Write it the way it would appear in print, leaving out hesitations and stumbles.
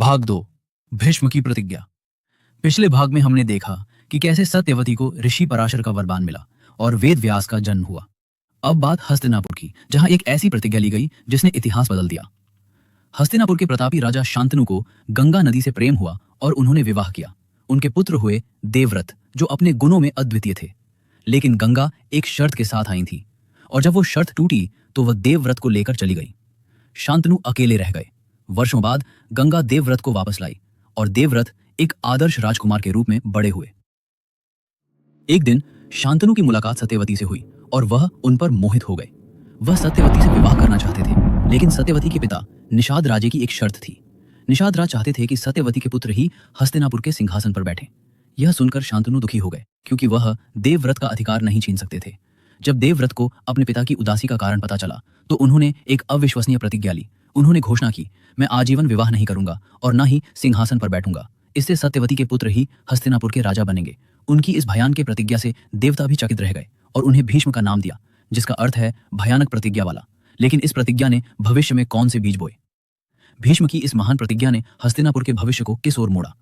भाग 2। भीष्म की प्रतिज्ञा। पिछले भाग में हमने देखा कि कैसे सत्यवती को ऋषि पराशर का वरदान मिला और वेद व्यास का जन्म हुआ। अब बात हस्तिनापुर की, जहां एक ऐसी प्रतिज्ञा ली गई जिसने इतिहास बदल दिया। हस्तिनापुर के प्रतापी राजा शांतनु को गंगा नदी से प्रेम हुआ और उन्होंने विवाह किया। उनके पुत्र हुए देवव्रत, जो अपने गुणों में अद्वितीय थे। लेकिन गंगा एक शर्त के साथ आई थी, और जब वो शर्त टूटी तो वह देवव्रत को लेकर चली गई। शांतनु अकेले रह गए। वर्षों बाद गंगा देवव्रत को वापस लाई और देवव्रत एक आदर्श राजकुमार के रूप में बड़े हुए। एक दिन शांतनु की मुलाकात सत्यवती से हुई और वह उन पर मोहित हो गए। वह सत्यवती से विवाह करना चाहते थे, लेकिन सत्यवती के पिता निषाद राजे की एक शर्त थी। निषाद राज चाहते थे कि सत्यवती के पुत्र ही हस्तिनापुर के सिंहासन पर बैठें। यह सुनकर शांतनु दुखी हो गए, क्योंकि वह देवव्रत का अधिकार नहीं छीन सकते थे। जब देवव्रत को अपने पिता की उदासी का कारण पता चला तो उन्होंने एक अविश्वसनीय प्रतिज्ञा ली। उन्होंने घोषणा की, मैं आजीवन विवाह नहीं करूंगा और न ही सिंहासन पर बैठूंगा। इससे सत्यवती के पुत्र ही हस्तिनापुर के राजा बनेंगे। उनकी इस भयानक प्रतिज्ञा से देवता भी चकित रह गए और उन्हें भीष्म का नाम दिया, जिसका अर्थ है भयानक प्रतिज्ञा वाला। लेकिन इस प्रतिज्ञा ने भविष्य में कौन से बीज बोए? भीष्म की इस महान प्रतिज्ञा ने हस्तिनापुर के भविष्य को किस ओर मोड़ा?